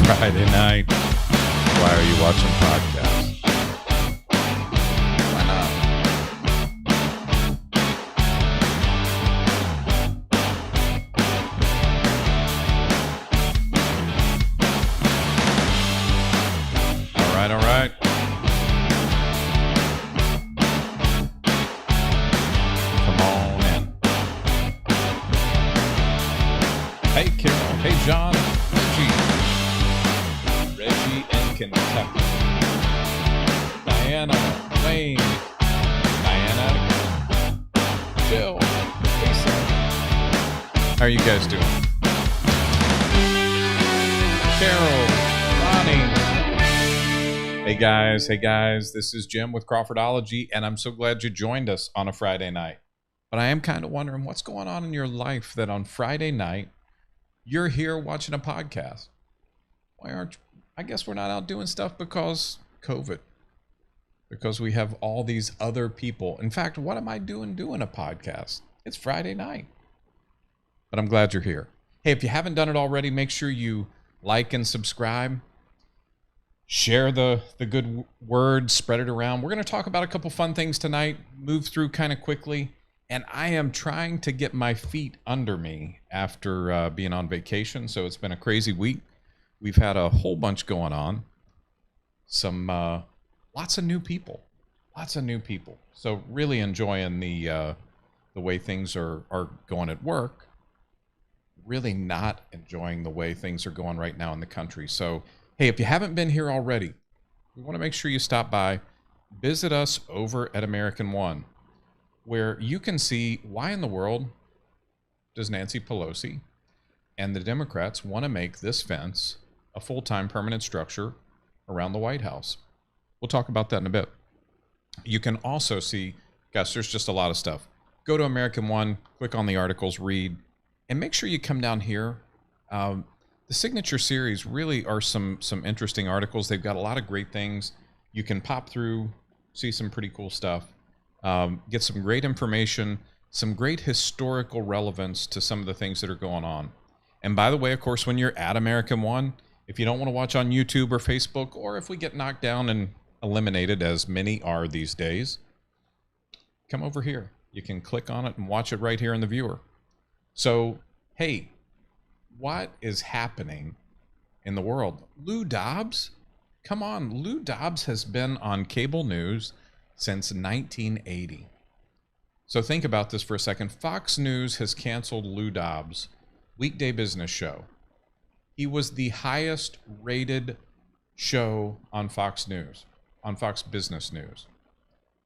Friday night. Why are you watching podcasts? Why not? All right. Come on in. Hey, Carol. Hey, John. Reggie in Kentucky. Diana, Wayne, Diana, Jill, Lisa. How are you guys doing? Carol, Ronnie. Hey guys, this is Jim with Crawfordology, and I'm so glad you joined us on a Friday night. But I am kind of wondering what's going on in your life that on Friday night, you're here watching a podcast. Why aren't you? I guess we're not out doing stuff because COVID. Because we have all these other people. In fact, what am I doing a podcast? It's Friday night. But I'm glad you're here. Hey, if you haven't done it already, make sure you like and subscribe. Share the good word, spread it around. We're going to talk about a couple fun things tonight, move through kind of quickly. And I am trying to get my feet under me after being on vacation. So it's been a crazy week. We've had a whole bunch going on. Lots of new people. So really enjoying the way things are going at work. Really not enjoying the way things are going right now in the country. So, hey, if you haven't been here already, we want to make sure you stop by. Visit us over at American One, where you can see why in the world does Nancy Pelosi and the Democrats want to make this fence a full-time permanent structure around the White House. We'll talk about that in a bit. You can also see, guys, there's just a lot of stuff. Go to American One, click on the articles, read, and make sure you come down here. The Signature Series really are some interesting articles. They've got a lot of great things. You can pop through, see some pretty cool stuff, get some great information, some great historical relevance to some of the things that are going on. And by the way, of course, when you're at American One, if you don't want to watch on YouTube or Facebook, or if we get knocked down and eliminated, as many are these days, come over here. You can click on it and watch it right here in the viewer. So, hey, what is happening in the world? Lou Dobbs? Come on, Lou Dobbs has been on cable news since 1980. So think about this for a second. Fox News has canceled Lou Dobbs' weekday business show. He was the highest rated show on Fox News, on Fox Business News.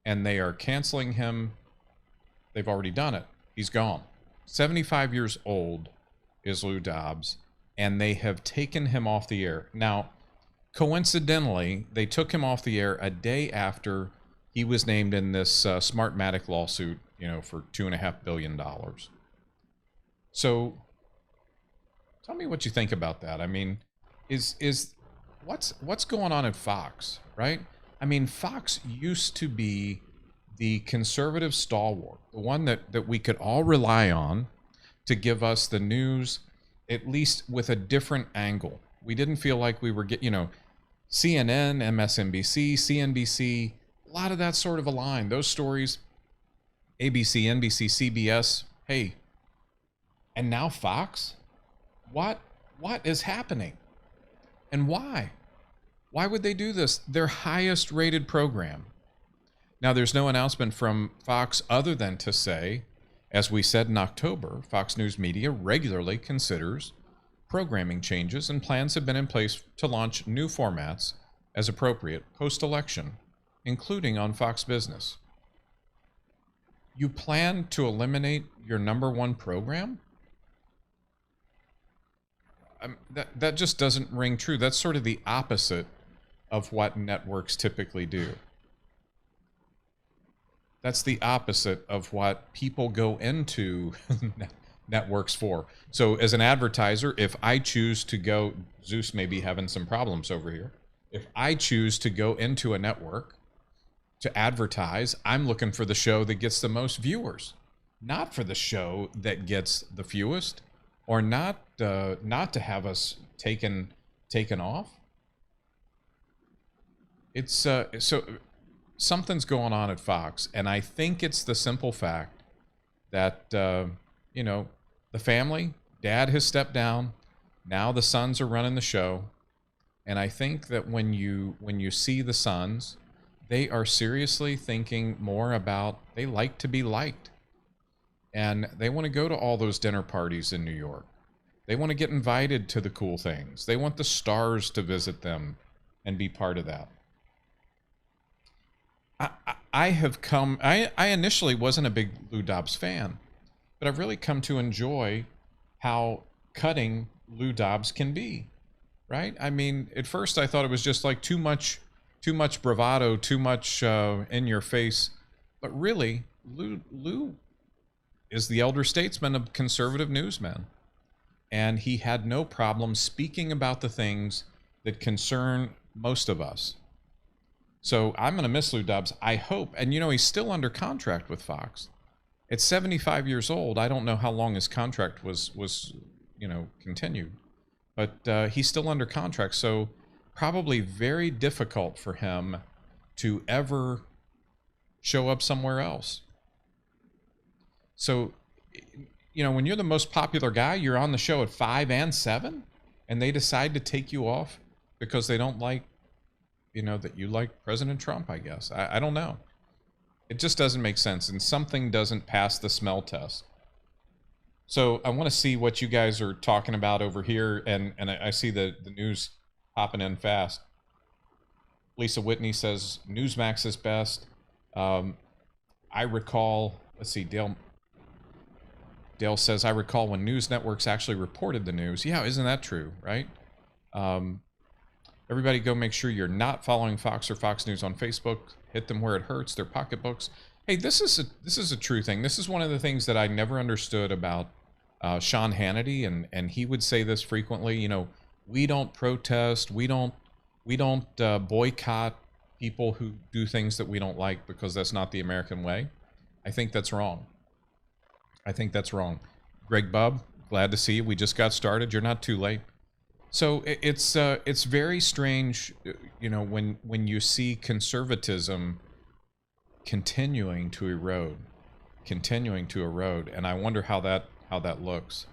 And they are canceling him. They've already done it. He's gone. 75 years old is Lou Dobbs, and they have taken him off the air. Now, coincidentally, they took him off the air a day after he was named in this Smartmatic lawsuit, for $2.5 billion. So, tell me what you think about that. I mean, what's going on at Fox, right? I mean, Fox used to be the conservative stalwart, the one that we could all rely on to give us the news, at least with a different angle. We didn't feel like we were CNN, MSNBC, CNBC, a lot of that sort of aligned. Those stories, ABC, NBC, CBS, hey, and now Fox? What is happening? And why? Why would they do this? Their highest rated program. Now, there's no announcement from Fox other than to say, as we said in October, Fox News Media regularly considers programming changes, and plans have been in place to launch new formats as appropriate post-election, including on Fox Business. You plan to eliminate your number one program? That just doesn't ring true. That's sort of the opposite of what networks typically do. That's the opposite of what people go into networks for. So as an advertiser, if I choose to go, Zeus may be having some problems over here. If I choose to go into a network to advertise, I'm looking for the show that gets the most viewers, not for the show that gets the fewest, or not to have us taken taken off. It's so something's going on at Fox, and I think it's the simple fact that you know, the family, dad has stepped down, now the sons are running the show, and I think that when you see the sons, they are seriously thinking more about, they like to be liked, and they want to go to all those dinner parties in New York. They want to get invited to the cool things. They want the stars to visit them and be part of that. I initially wasn't a big Lou Dobbs fan, but I've really come to enjoy how cutting Lou Dobbs can be, right? I mean, at first I thought it was just like too much bravado, too much in your face, but really, Lou is the elder statesman of conservative newsmen, and he had no problem speaking about the things that concern most of us. So I'm going to miss Lou Dobbs, I hope. And, you know, he's still under contract with Fox. At 75 years old, I don't know how long his contract was you know, continued. But he's still under contract, so probably very difficult for him to ever show up somewhere else. So, you know, when you're the most popular guy, you're on the show at 5 and 7, and they decide to take you off because they don't like, you know, that you like President Trump, I guess. I don't know. It just doesn't make sense, and something doesn't pass the smell test. So I want to see what you guys are talking about over here, and I see the news popping in fast. Lisa Whitney says Newsmax is best. I recall, let's see, Dale says, I recall when news networks actually reported the news. Yeah, isn't that true, right? Everybody go make sure you're not following Fox or Fox News on Facebook. Hit them where it hurts, their pocketbooks. Hey, this is a true thing. This is one of the things that I never understood about Sean Hannity, and he would say this frequently. You know, we don't protest, we don't boycott people who do things that we don't like because that's not the American way. I think that's wrong. I think that's wrong. Greg Bubb, glad to see you. We just got started. You're not too late. So it's very strange, you know, when you see conservatism continuing to erode, and I wonder how that looks,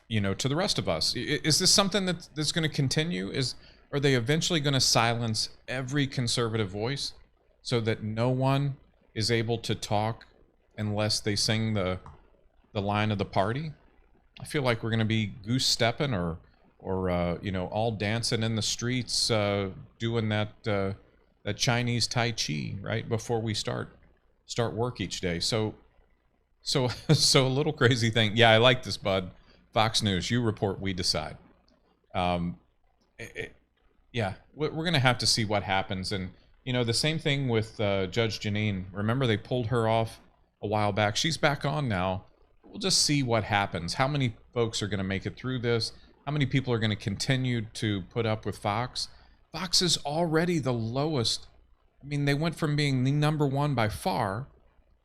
you know, to the rest of us. Is this something that's going to continue? Are they eventually going to silence every conservative voice so that no one is able to talk unless they sing the line of the party? I feel like we're going to be goose stepping or you know, all dancing in the streets, doing that Chinese Tai Chi right before we start work each day. So a little crazy thing. Yeah, I like this, Bud. Fox News, you report, we decide. Yeah, we're going to have to see what happens. And, you know, the same thing with Judge Jeanine. Remember, they pulled her off a while back. She's back on now. We'll just see what happens. How many folks are going to make it through this? How many people are going to continue to put up with Fox? Fox is already the lowest. I mean, they went from being the #1 by far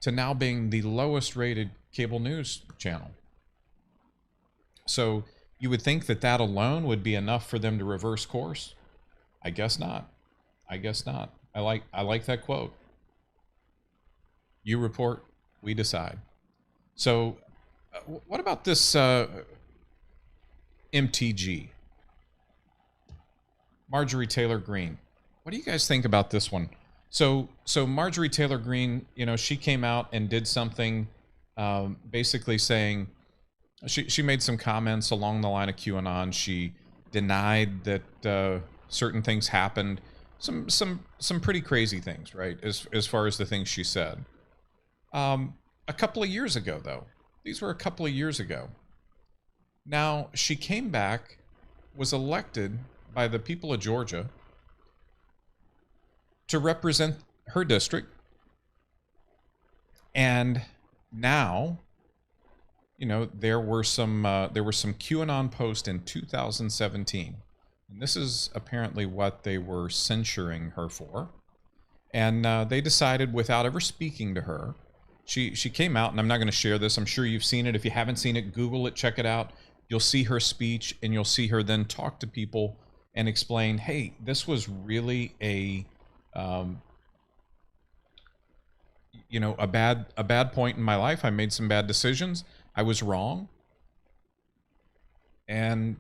to now being the lowest rated cable news channel. So you would think that alone would be enough for them to reverse course. I guess not. I guess not. I like that quote. You report, we decide. So what about this MTG? Marjorie Taylor Greene. What do you guys think about this one? So Marjorie Taylor Greene, you know, she came out and did something basically saying, she made some comments along the line of QAnon. She denied that certain things happened. Some pretty crazy things, right? As far as the things she said. A couple of years ago, though. These were a couple of years ago. Now, she came back, was elected by the people of Georgia to represent her district. And now, you know, there were some QAnon posts in 2017. And this is apparently what they were censuring her for. And they decided, without ever speaking to her, she came out, and I'm not going to share this. I'm sure you've seen it. If you haven't seen it, Google it, check it out. you'll see her speech, and you'll see her then talk to people and explain, hey, this was really a a bad point in my life. I made some bad decisions. I was wrong, and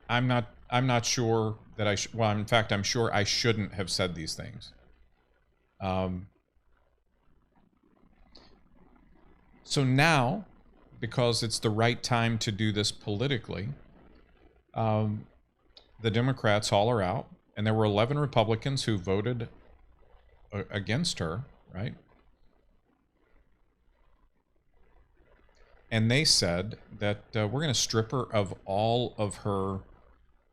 I'm not sure that well, in fact, I'm sure I shouldn't have said these things. So now, because it's the right time to do this politically, the Democrats all are out, and there were 11 Republicans who voted against her, right? And they said that we're going to strip her of all of her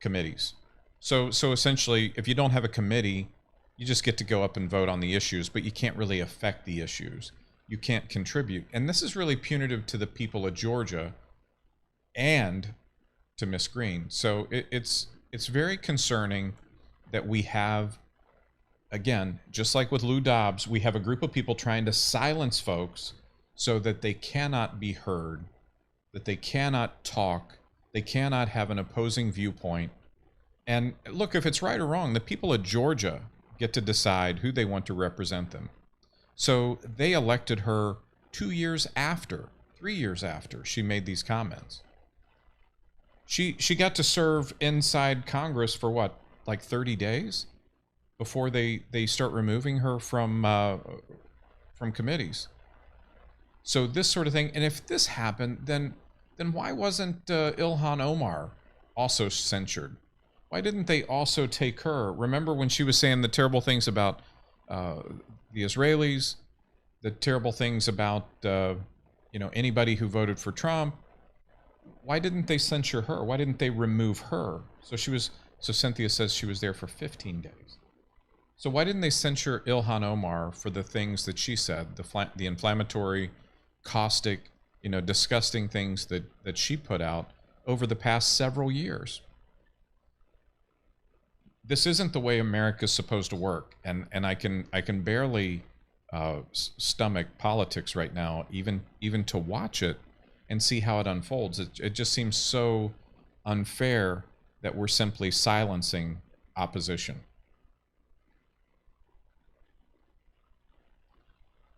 committees. So essentially, if you don't have a committee, you just get to go up and vote on the issues, but you can't really affect the issues. You can't contribute. And this is really punitive to the people of Georgia and to Miss Green. So it's very concerning that we have, again, just like with Lou Dobbs, we have a group of people trying to silence folks so that they cannot be heard, that they cannot talk, they cannot have an opposing viewpoint. And look, if it's right or wrong, the people of Georgia get to decide who they want to represent them. So they elected her 3 years after she made these comments. She got to serve inside Congress for what, like 30 days before they start removing her from committees. So this sort of thing, and if this happened, then why wasn't Ilhan Omar also censured? Why didn't they also take her? Remember when she was saying the terrible things about the Israelis, the terrible things about anybody who voted for Trump? Why didn't they censure her? Why didn't they remove her? So Cynthia says she was there for 15 days. So why didn't they censure Ilhan Omar for the things that she said, the inflammatory, caustic, disgusting things that she put out over the past several years? This isn't the way America's supposed to work, and I can barely stomach politics right now, even to watch it and see how it unfolds. It just seems so unfair that we're simply silencing opposition.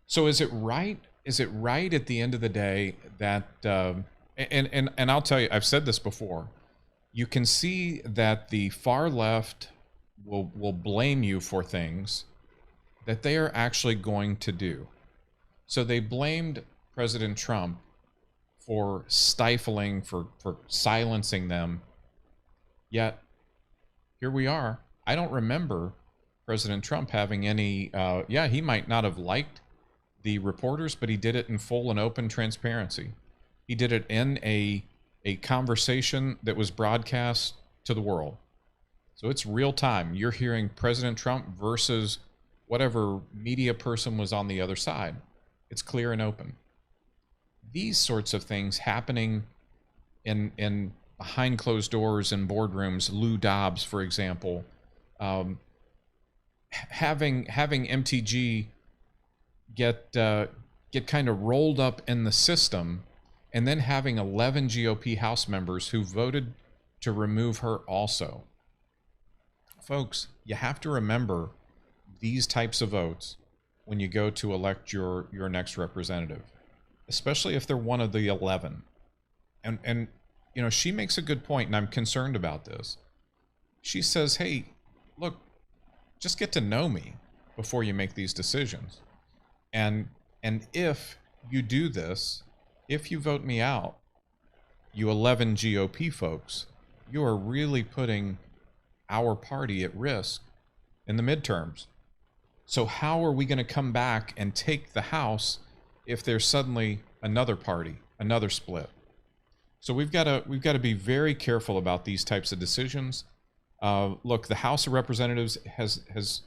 So is it right? Is it right at the end of the day that and I'll tell you, I've said this before. You can see that the far left will blame you for things that they are actually going to do. So they blamed President Trump for stifling, for silencing them. Yet here we are. I don't remember President Trump having any, he might not have liked the reporters, but he did it in full and open transparency. He did it in a conversation that was broadcast to the world. So it's real time. You're hearing President Trump versus whatever media person was on the other side. It's clear and open. These sorts of things happening in behind closed doors in boardrooms, Lou Dobbs, for example, having MTG get kind of rolled up in the system, and then having 11 GOP House members who voted to remove her also. Folks, you have to remember these types of votes when you go to elect your next representative, especially if they're one of the 11. And she makes a good point, and I'm concerned about this. She says, hey, look, just get to know me before you make these decisions. And if you do this, if you vote me out, you 11 GOP folks, you are really putting our party at risk in the midterms. So how are we going to come back and take the House if there's suddenly another party, another split? So we've got to be very careful about these types of decisions. Look, the House of Representatives has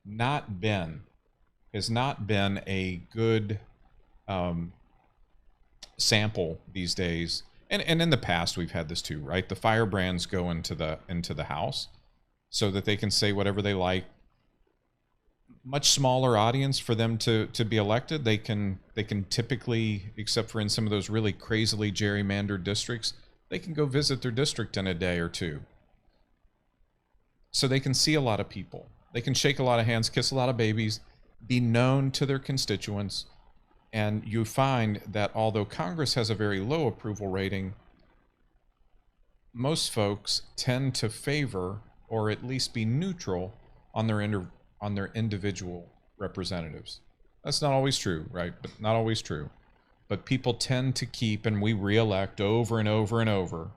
not been a good sample these days, and in the past we've had this too, right? The firebrands go into the House so that they can say whatever they like. Much smaller audience for them to be elected. They can typically, except for in some of those really crazily gerrymandered districts, They can go visit their district in a day or two. So they can see a lot of people. They can shake a lot of hands, kiss a lot of babies, be known to their constituents. And you find that although Congress has a very low approval rating, most folks tend to favor or at least be neutral on their individual representatives. That's not always true, right? But not always true. But people tend to keep, and we re-elect over and over and over,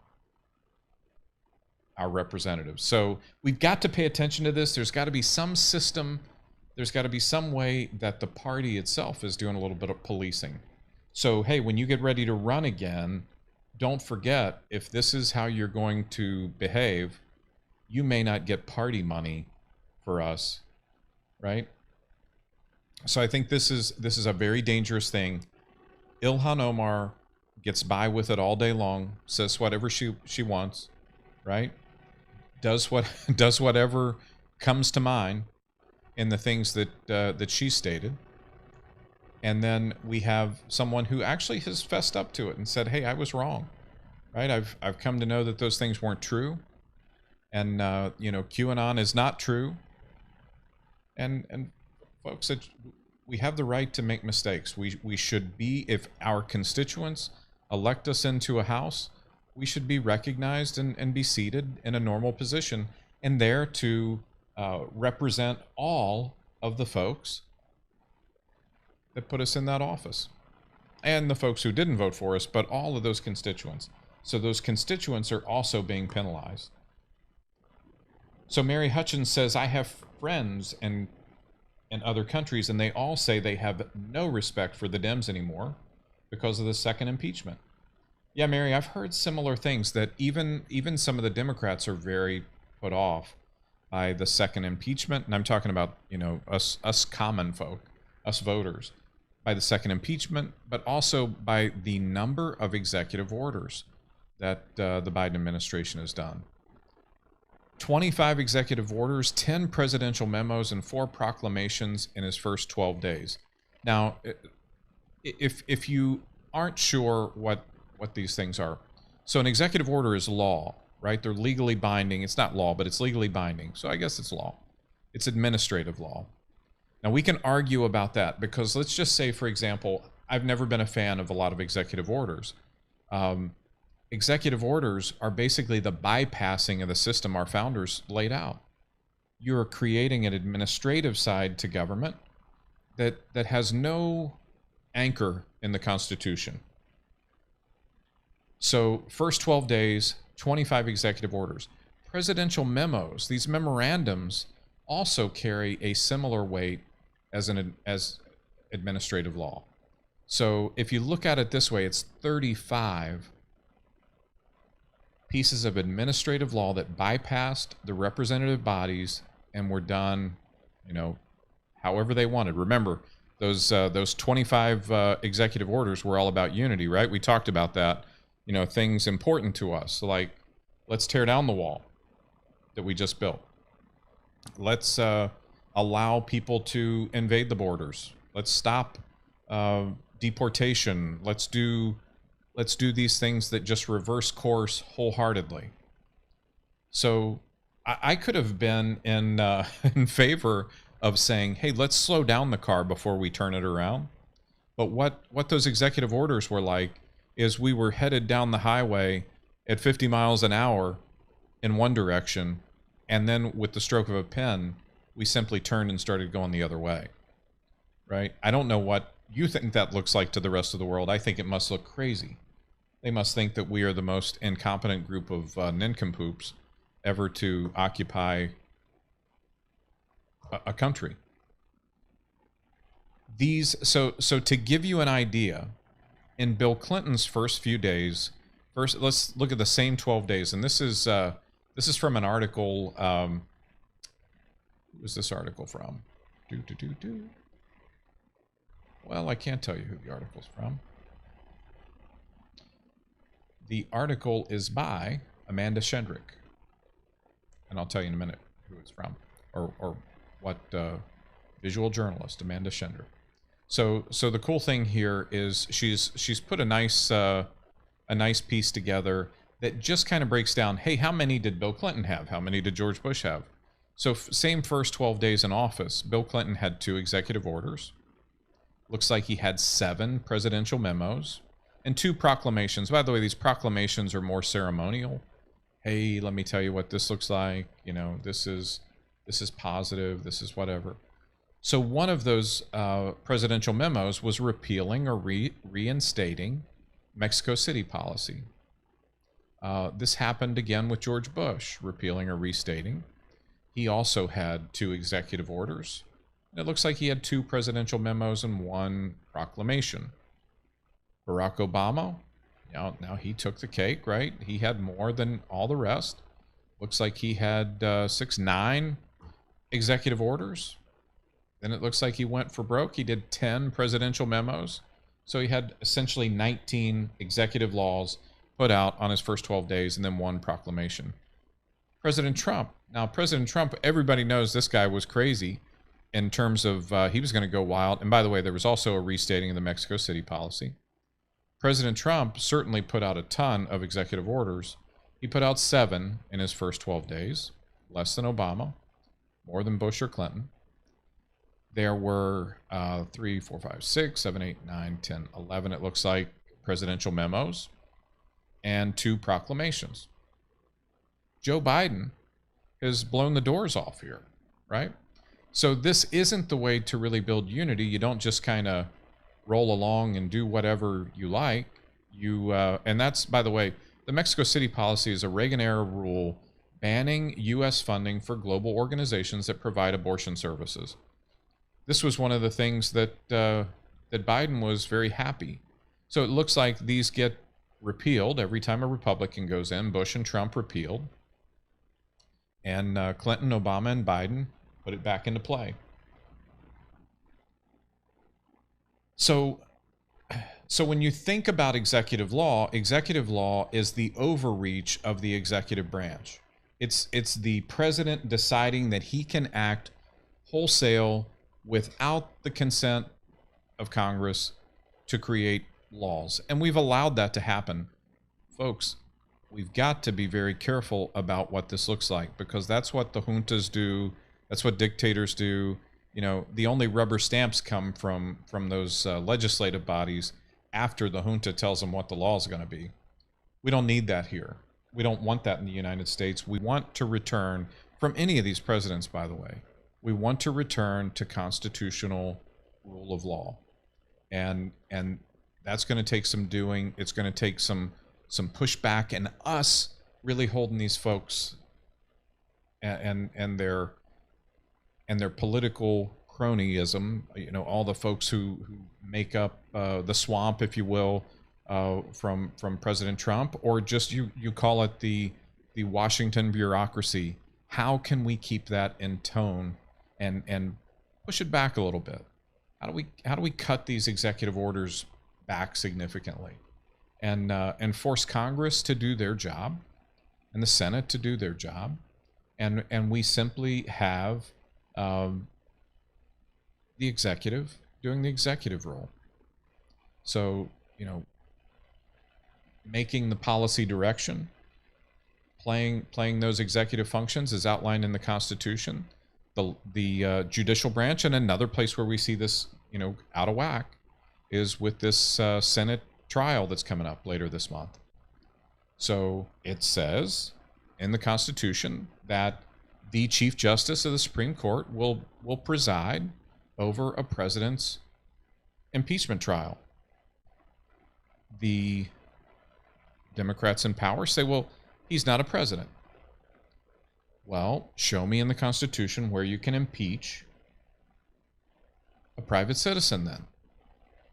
our representatives. So we've got to pay attention to this. There's got to be some system. There's got to be some way that the party itself is doing a little bit of policing. So, hey, when you get ready to run again, don't forget, if this is how you're going to behave, you may not get party money for us, right? So I think this is a very dangerous thing. Ilhan Omar gets by with it all day long, says whatever she wants, right? Does whatever comes to mind in the things that she stated. And then we have someone who actually has fessed up to it and said, hey, I was wrong, right? I've come to know that those things weren't true. And, QAnon is not true. And folks, we have the right to make mistakes. We should be, if our constituents elect us into a house, we should be recognized and be seated in a normal position and there to represent all of the folks that put us in that office. And the folks who didn't vote for us, but all of those constituents. So those constituents are also being penalized. So Mary Hutchins says, I have friends in other countries, and they all say they have no respect for the Dems anymore because of the second impeachment. Yeah, Mary, I've heard similar things, that even some of the Democrats are very put off by the second impeachment. And I'm talking about, us common folk, us voters, by the second impeachment, but also by the number of executive orders that the Biden administration has done. 25 executive orders, 10 presidential memos, and 4 proclamations in his first 12 days. Now, if you aren't sure what these things are, so an executive order is law, right? They're legally binding. It's not law, but it's legally binding. So I guess it's law. It's administrative law. Now, we can argue about that because let's just say, for example, I've never been a fan of a lot of executive orders. Executive orders are basically the bypassing of the system our founders laid out. You're creating an administrative side to government that has no anchor in the Constitution. So first 12 days, 25 executive orders. Presidential memos, these memorandums also carry a similar weight as administrative law. So if you look at it this way, it's 35 pieces of administrative law that bypassed the representative bodies and were done, however they wanted. Remember, those 25 executive orders were all about unity, right? We talked about that. Things important to us, like let's tear down the wall that we just built. Let's allow people to invade the borders. Let's stop deportation. Let's do these things that just reverse course wholeheartedly. So I could have been in favor of saying, hey, let's slow down the car before we turn it around. But what those executive orders were like is we were headed down the highway at 50 miles an hour in one direction, and then with the stroke of a pen, we simply turned and started going the other way, right? I don't know what you think that looks like to the rest of the world. I think it must look crazy. They must think that we are the most incompetent group of nincompoops ever to occupy a country. So to give you an idea, in Bill Clinton's first few days, let's look at the same 12 days, and this is from an article. Who was this article from? Well, I can't tell you who the article's from. The article is by Amanda Shedrick, and I'll tell you in a minute who it's from, or what visual journalist, Amanda Shedrick. So the cool thing here is she's put a nice piece together that just kind of breaks down, hey, how many did Bill Clinton have? How many did George Bush have? So same first 12 days in office, Bill Clinton had 2 executive orders. Looks like he had 7 presidential memos and 2 proclamations. By the way, these proclamations are more ceremonial. Hey, let me tell you what this looks like. You know, this is positive. This is whatever. So one of those presidential memos was repealing or reinstating Mexico City policy. This happened again with George Bush, repealing or restating. He also had 2 executive orders. It looks like he had 2 presidential memos and 1 proclamation. Barack Obama, now he took the cake, right? He had more than all the rest. Looks like he had 9 executive orders. Then it looks like he went for broke. He did 10 presidential memos. So he had essentially 19 executive laws put out on his first 12 days and then 1 proclamation. President Trump. Now, President Trump, everybody knows this guy was crazy in terms of he was going to go wild. And by the way, there was also a restating of the Mexico City policy. President Trump certainly put out a ton of executive orders. He put out 7 in his first 12 days, less than Obama, more than Bush or Clinton. There were 3, 4, 5, 6, 7, 8, 9, 10, 11, it looks like, presidential memos and 2 proclamations. Joe Biden has blown the doors off here, right? So this isn't the way to really build unity. You don't just kind of roll along and do whatever you like. And that's, by the way, the Mexico City policy is a Reagan-era rule banning U.S. funding for global organizations that provide abortion services. This was one of the things that that Biden was very happy. So it looks like these get repealed every time a Republican goes in. Bush and Trump repealed. And Clinton, Obama, and Biden put it back into play. So when you think about executive law is the overreach of the executive branch. It's the president deciding that he can act wholesale without the consent of Congress to create laws. And we've allowed that to happen. Folks, we've got to be very careful about what this looks like, because that's what the juntas do. That's what dictators do. You know, the only rubber stamps come from those legislative bodies after the junta tells them what the law is going to be. We don't need that here. We don't want that in the United States. We want to return from any of these presidents, by the way. We want to return to constitutional rule of law. And that's going to take some doing. It's going to take some pushback, and us really holding these folks and their political cronyism, you know, all the folks who make up the swamp, if you will, from President Trump, or just you call it the Washington bureaucracy. How can we keep that in tone and push it back a little bit? How do we cut these executive orders back significantly, and force Congress to do their job, and the Senate to do their job, and we simply have the executive doing the executive role. So, you know, making the policy direction, playing those executive functions as outlined in the Constitution, the judicial branch. And another place where we see this, you know, out of whack is with this Senate trial that's coming up later this month. So it says in the Constitution that the Chief Justice of the Supreme Court will preside over a president's impeachment trial. The Democrats in power say, well, he's not a president. Well, show me in the Constitution where you can impeach a private citizen then.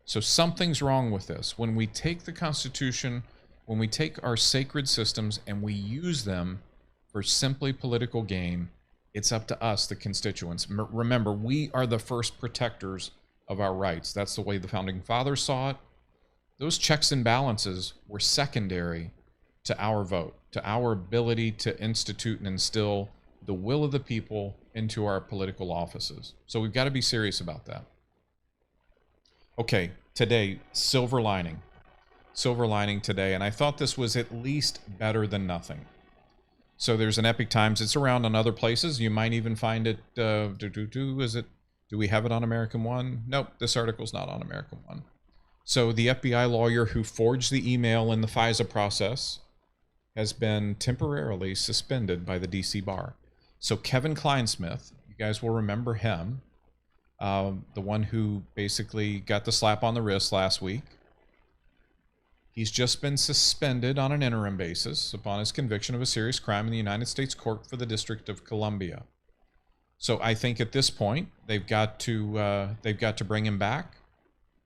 So something's wrong with this. When we take the Constitution, when we take our sacred systems and we use them for simply political gain, it's up to us, the constituents. Remember, we are the first protectors of our rights. That's the way the Founding Fathers saw it. Those checks and balances were secondary to our vote, to our ability to institute and instill the will of the people into our political offices. So we've got to be serious about that. Okay, today, silver lining. silver lining today, and I thought this was at least better than nothing. So there's an Epic Times. It's around on other places. You might even find it. Do we have it on American One? Nope, this article's not on American One. So the FBI lawyer who forged the email in the FISA process has been temporarily suspended by the DC bar. So Kevin Clinesmith, you guys will remember him, the one who basically got the slap on the wrist last week. He's just been suspended on an interim basis upon his conviction of a serious crime in the United States Court for the District of Columbia. So I think at this point they've got to bring him back.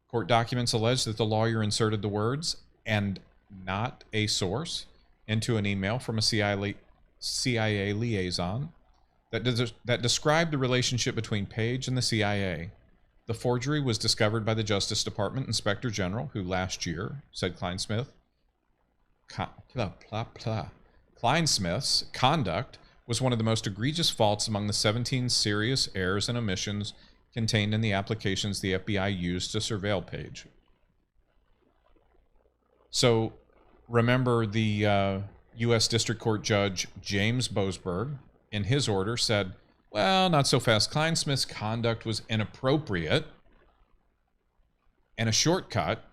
Court documents allege that the lawyer inserted the words "and not a source" into an email from a CIA liaison that described the relationship between Page and the CIA. The forgery was discovered by the Justice Department Inspector General, who last year, said Clinesmith, Clinesmith's conduct was one of the most egregious faults among the 17 serious errors and omissions contained in the applications the FBI used to surveil Page. So remember the U.S. District Court Judge James Boasberg, in his order, said, well, not so fast. Clinesmith's conduct was inappropriate and a shortcut,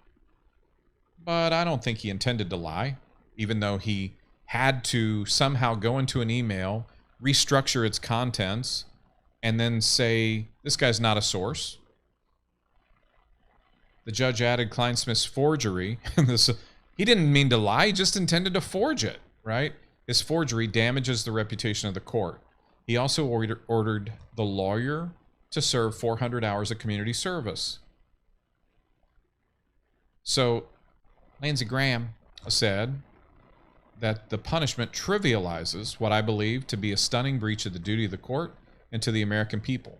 but I don't think he intended to lie, even though he had to somehow go into an email, restructure its contents, and then say, this guy's not a source. The judge added Clinesmith's forgery. He didn't mean to lie, he just intended to forge it, right? His forgery damages the reputation of the court. He also ordered the lawyer to serve 400 hours of community service. So Lindsey Graham said that the punishment trivializes what I believe to be a stunning breach of the duty of the court and to the American people.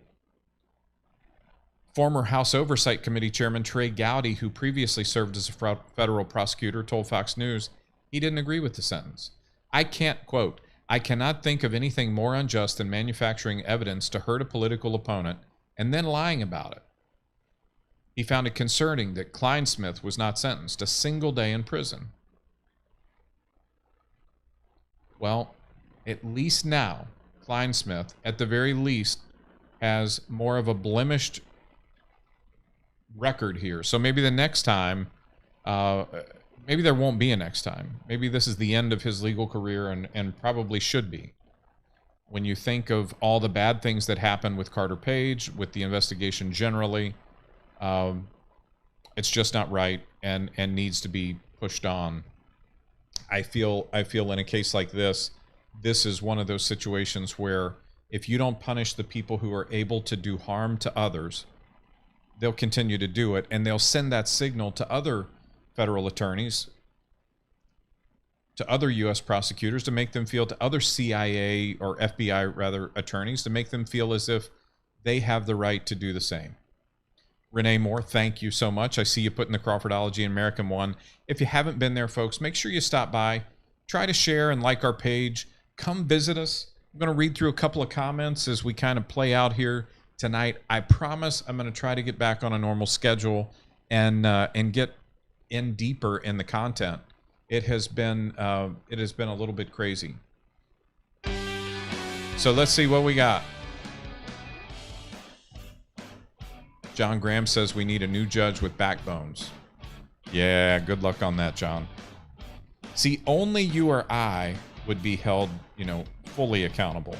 Former House Oversight Committee Chairman Trey Gowdy, who previously served as a federal prosecutor, told Fox News he didn't agree with the sentence. I cannot think of anything more unjust than manufacturing evidence to hurt a political opponent and then lying about it. He found it concerning that Clinesmith was not sentenced a single day in prison. Well, at least now, Clinesmith, at the very least, has more of a blemished record here. So maybe the next time, maybe there won't be a next time. Maybe this is the end of his legal career, and probably should be. When you think of all the bad things that happened with Carter Page, with the investigation generally, it's just not right and needs to be pushed on. I feel in a case like this, this is one of those situations where if you don't punish the people who are able to do harm to others, they'll continue to do it, and they'll send that signal to other federal attorneys, to other U.S. prosecutors, to make them feel, to other CIA or FBI rather attorneys, to make them feel as if they have the right to do the same. Renee Moore, thank you so much. I see you putting the Crawfordology in American One. If you haven't been there, folks, make sure you stop by. Try to share and like our page. Come visit us. I'm going to read through a couple of comments as we kind of play out here tonight. I promise I'm going to try to get back on a normal schedule and get in deeper in the content. It has been a little bit crazy. So let's see what we got. John Graham says we need a new judge with backbones. Yeah, good luck on that, John. See, only you or I would be held, fully accountable.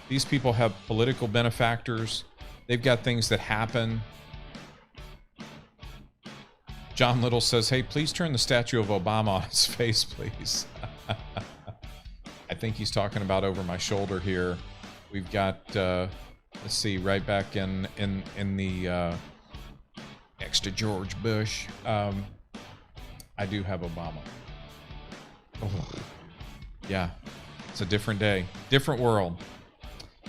These people have political benefactors. They've got things that happen. John Little says, hey, please turn the statue of Obama on his face, please. I think he's talking about over my shoulder here. We've got, let's see, right back in the next to George Bush. I do have Obama. Oh, yeah, it's a different day, different world.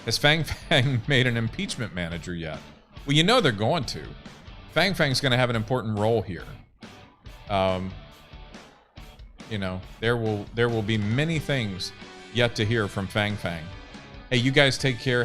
Has Fang Fang made an impeachment manager yet? Well, they're going to. Fang Fang's going to have an important role here. There will be many things yet to hear from Fang Fang. Hey, you guys take care.